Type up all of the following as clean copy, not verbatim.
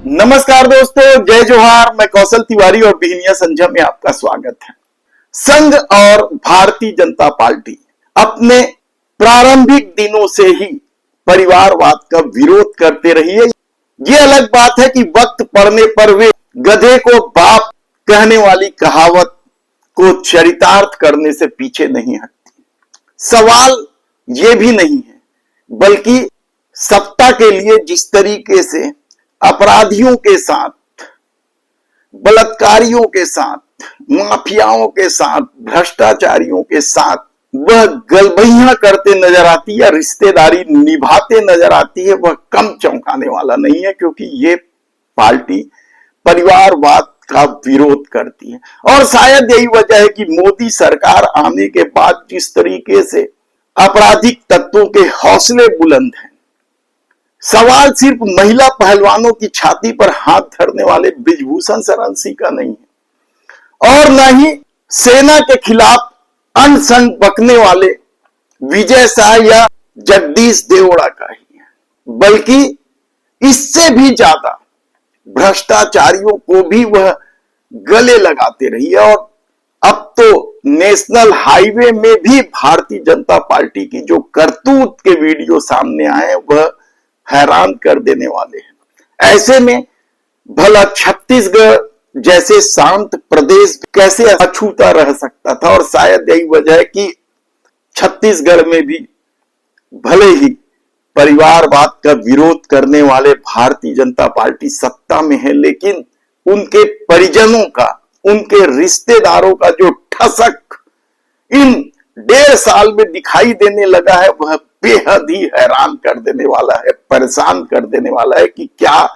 नमस्कार दोस्तों, जय जोहार। मैं कौशल तिवारी और बिहनिया संझा में आपका स्वागत है। संघ और भारतीय जनता पार्टी अपने प्रारंभिक दिनों से ही परिवारवाद का विरोध करते रही है। ये अलग बात है कि वक्त पड़ने पर वे गधे को बाप कहने वाली कहावत को चरितार्थ करने से पीछे नहीं हटती। सवाल ये भी नहीं है, बल्कि सत्ता के लिए जिस तरीके से अपराधियों के साथ, बलात्कारियों के साथ, माफियाओं के साथ, भ्रष्टाचारियों के साथ वह गलबैया करते नजर आती है, रिश्तेदारी निभाते नजर आती है, वह कम चौंकाने वाला नहीं है, क्योंकि ये पार्टी परिवारवाद का विरोध करती है। और शायद यही वजह है कि मोदी सरकार आने के बाद जिस तरीके से आपराधिक तत्वों के हौसले बुलंद हैं, सवाल सिर्फ महिला पहलवानों की छाती पर हाथ धरने वाले बृजभूषण शरण सिंह का नहीं है, और न ही सेना के खिलाफ अनशन बकने वाले विजय शाह या जगदीश देवड़ा का ही है, बल्कि इससे भी ज्यादा भ्रष्टाचारियों को भी वह गले लगाते रही है। और अब तो नेशनल हाईवे में भी भारतीय जनता पार्टी की जो करतूत के वीडियो सामने आए वह हैरान कर देने वाले हैं। ऐसे में भला छत्तीसगढ़ जैसे शांत प्रदेश कैसे अछूता रह सकता था, और शायद यही वजह है कि छत्तीसगढ़ में भी भले ही परिवारवाद का विरोध करने वाले भारतीय जनता पार्टी सत्ता में है, लेकिन उनके परिजनों का, उनके रिश्तेदारों का जो ठसक इन 1.5 साल में दिखाई देने लगा है वह बेहद ही हैरान कर देने वाला है, परेशान कर देने वाला है कि क्या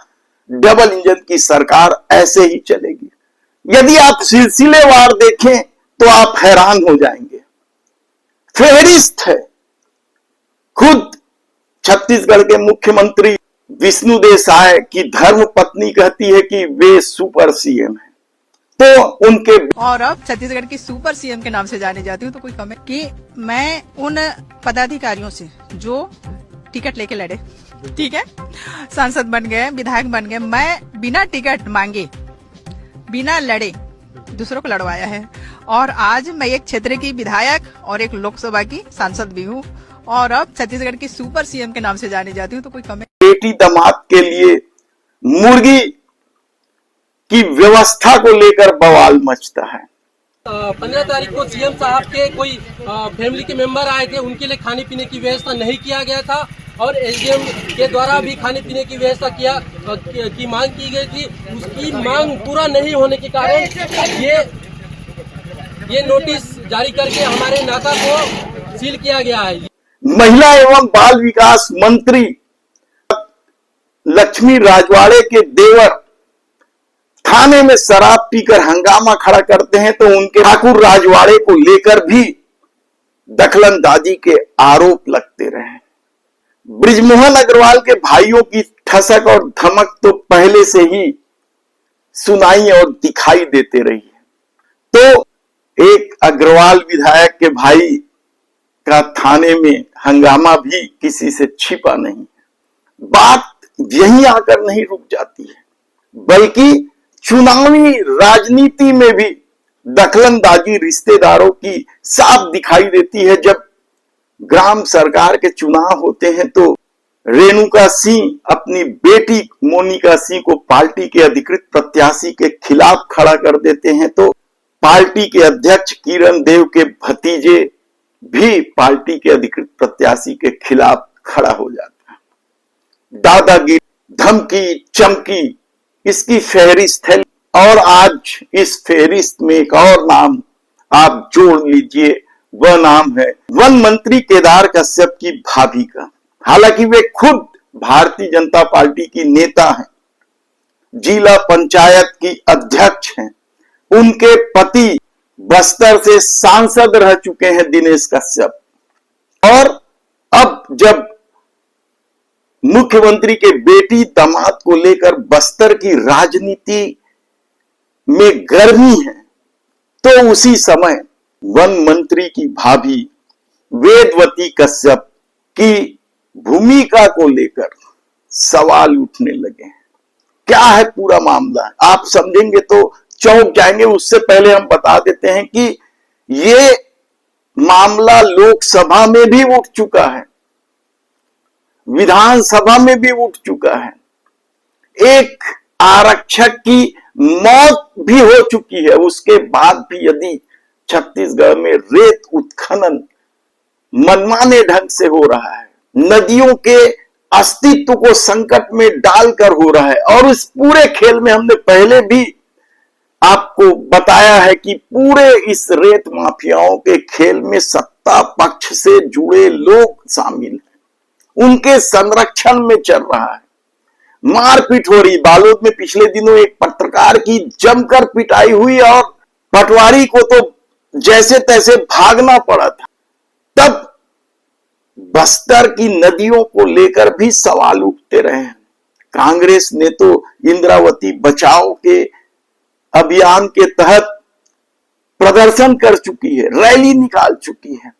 डबल इंजन की सरकार ऐसे ही चलेगी। यदि आप सिलसिलेवार देखें तो आप हैरान हो जाएंगे। फेहरिस्त है, खुद छत्तीसगढ़ के मुख्यमंत्री विष्णुदेव साय की धर्म पत्नी कहती है कि वे सुपर सीएम है, तो उनके और अब छत्तीसगढ़ की सुपर सीएम के नाम से जाने जाती हूँ, तो कोई कमेंट कि मैं उन पदाधिकारियों से जो टिकट लेके लड़े, ठीक है, सांसद बन गए, विधायक बन गए, मैं बिना टिकट मांगे, बिना लड़े दूसरों को लड़वाया है, और आज मैं एक क्षेत्र की विधायक और एक लोकसभा की सांसद भी हूँ, और अब छत्तीसगढ़ की सुपर सीएम के नाम से जाने जाती हूँ, तो कोई कमेंट। बेटी दामाद के लिए मुर्गी की व्यवस्था को लेकर बवाल मचता है। 15 तारीख को सीएम साहब के कोई फैमिली के मेंबर आए थे, उनके लिए खाने पीने की व्यवस्था नहीं किया गया था, और एसडीएम के द्वारा भी खाने पीने की व्यवस्था की मांग की गई थी। उसकी मांग पूरा नहीं होने के कारण ये नोटिस जारी करके हमारे नाका को सील किया गया है। महिला एवं बाल विकास मंत्री लक्ष्मी राजवाड़े के देवर थाने में शराब पीकर हंगामा खड़ा करते हैं, तो उनके ठाकुर राजवाड़े को लेकर भी दखलंदाजी के आरोप लगते रहे। बृजमोहन अग्रवाल के भाइयों की ठसक और धमक तो पहले से ही सुनाई और दिखाई देते रही है, तो एक अग्रवाल विधायक के भाई का थाने में हंगामा भी किसी से छिपा नहीं। बात यहीं आकर नहीं रुक जाती है, बल्कि चुनावी राजनीति में भी दखलंदाजी रिश्तेदारों की साफ दिखाई देती है। जब ग्राम सरकार के चुनाव होते हैं तो रेणुका सिंह अपनी बेटी मोनिका सिंह को पार्टी के अधिकृत प्रत्याशी के खिलाफ खड़ा कर देते हैं, तो पार्टी के अध्यक्ष किरण देव के भतीजे भी पार्टी के अधिकृत प्रत्याशी के खिलाफ खड़ा हो जाता है। दादागिरी, धमकी, चमकी इसकी फहरिस्त है, और आज इस फहरिस्त में एक और नाम आप जोड़ लीजिए, वह नाम है वन मंत्री केदार कश्यप की भाभी का। हालांकि वे खुद भारतीय जनता पार्टी की नेता हैं, जिला पंचायत की अध्यक्ष हैं, उनके पति बस्तर से सांसद रह चुके हैं दिनेश कश्यप, और अब जब मुख्यमंत्री के बेटी दामाद को लेकर बस्तर की राजनीति में गर्मी है, तो उसी समय वन मंत्री की भाभी वेदवती कश्यप की भूमिका को लेकर सवाल उठने लगे हैं। क्या है पूरा मामला, आप समझेंगे तो चौंक जाएंगे। उससे पहले हम बता देते हैं कि ये मामला लोकसभा में भी उठ चुका है, विधानसभा में भी उठ चुका है। एक आरक्षक की मौत भी हो चुकी है, उसके बाद भी यदि छत्तीसगढ़ में रेत उत्खनन मनमाने ढंग से हो रहा है, नदियों के अस्तित्व को संकट में डालकर हो रहा है, और इस पूरे खेल में हमने पहले भी आपको बताया है कि पूरे इस रेत माफियाओं के खेल में सत्ता पक्ष से जुड़े लोग शामिल हैं, उनके संरक्षण में चल रहा है। मारपीट हो रही, बालोद में पिछले दिनों एक पत्रकार की जमकर पिटाई हुई और पटवारी को तो जैसे तैसे भागना पड़ा था। तब बस्तर की नदियों को लेकर भी सवाल उठते रहे हैं। कांग्रेस ने तो इंद्रावती बचाओ के अभियान के तहत प्रदर्शन कर चुकी है, रैली निकाल चुकी है।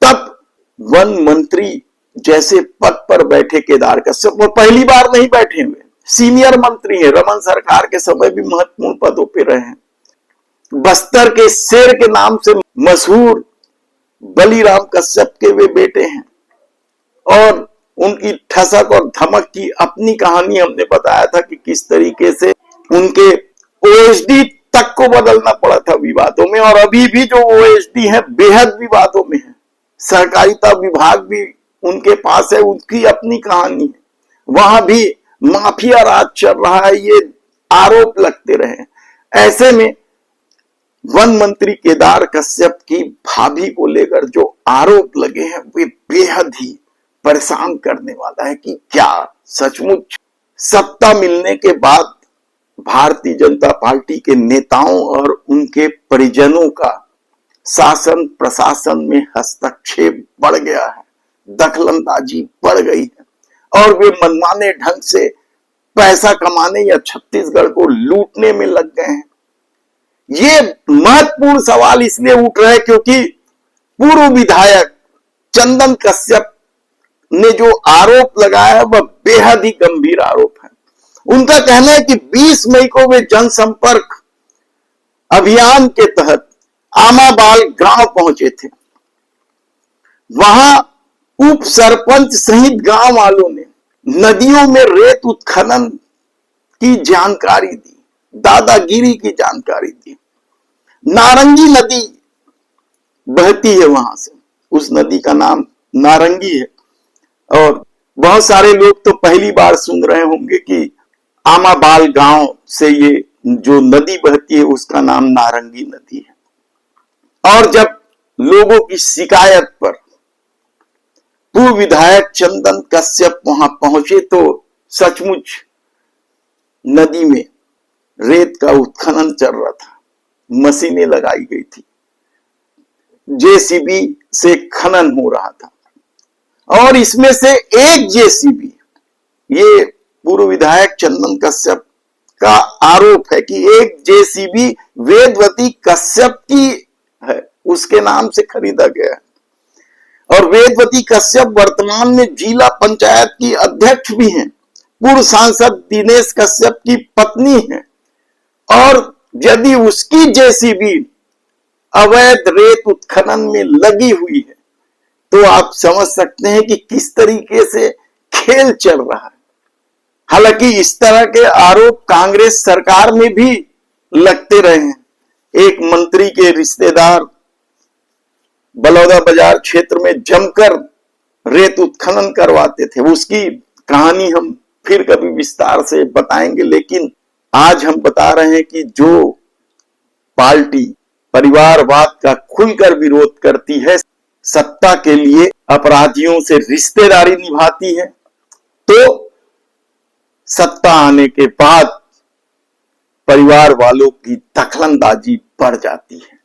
तब वन मंत्री जैसे पद पर बैठे केदार कश्यप, वो पहली बार नहीं बैठे हुए, सीनियर मंत्री है, रमन सरकार के समय भी महत्वपूर्ण पदों पर रहे हैं। बस्तर के शेर के नाम से मशहूर बलीराम कश्यप के वे बेटे हैं, और उनकी ठसक और धमक की अपनी कहानी हमने बताया था कि किस तरीके से उनके ओएसडी तक को बदलना पड़ा था विवादों में, और अभी भी जो ओएसडी है बेहद विवादों में है। सहकारिता विभाग भी उनके पास है, उनकी अपनी कहानी है, वहां भी माफिया राज चल रहा है, ये आरोप लगते रहे। ऐसे में वन मंत्री केदार कश्यप की भाभी को लेकर जो आरोप लगे हैं वे बेहद ही परेशान करने वाला है कि क्या सचमुच सत्ता मिलने के बाद भारतीय जनता पार्टी के नेताओं और उनके परिजनों का शासन प्रशासन में हस्तक्षेप बढ़ गया है, दखलंदाजी बढ़ गई है, और वे मनमाने ढंग से पैसा कमाने या छत्तीसगढ़ को लूटने में लग गए हैं। ये महत्वपूर्ण सवाल इसलिए उठ रहे हैं क्योंकि पूर्व विधायक चंदन कश्यप ने जो आरोप लगाया है वह बेहद ही गंभीर आरोप है। उनका कहना है कि 20 मई को वे जनसंपर्क अभियान के तहत आमाबाल गांव पहुंचे थे। वहां उप सरपंच सहित गांव वालों ने नदियों में रेत उत्खनन की जानकारी दी, दादागिरी की जानकारी दी। नारंगी नदी बहती है वहां से, उस नदी का नाम नारंगी है, और बहुत सारे लोग तो पहली बार सुन रहे होंगे कि आमाबाल गांव से ये जो नदी बहती है उसका नाम नारंगी नदी है। और जब लोगों की शिकायत पर पूर्व विधायक चंदन कश्यप वहां पहुंचे तो सचमुच नदी में रेत का उत्खनन चल रहा था, मशीनें लगाई गई थी, जेसीबी से खनन हो रहा था, और इसमें से एक जेसीबी, ये पूर्व विधायक चंदन कश्यप का आरोप है कि एक जेसीबी वेदवती कश्यप की है, उसके नाम से खरीदा गया है। और वेदवती कश्यप वर्तमान में जिला पंचायत की अध्यक्ष भी हैं, पूर्व सांसद दिनेश कश्यप की पत्नी है, और यदि उसकी जेसीबी अवैध रेत उत्खनन में लगी हुई है तो आप समझ सकते हैं कि किस तरीके से खेल चल रहा है। हालांकि इस तरह के आरोप कांग्रेस सरकार में भी लगते रहे हैं। एक मंत्री के रिश्तेदार बलौदाबाजार क्षेत्र में जमकर रेत उत्खनन करवाते थे, उसकी कहानी हम फिर कभी विस्तार से बताएंगे। लेकिन आज हम बता रहे हैं कि जो पार्टी परिवारवाद का खुलकर विरोध करती है, सत्ता के लिए अपराधियों से रिश्तेदारी निभाती है, तो सत्ता आने के बाद परिवार वालों की दखलंदाजी बढ़ जाती है।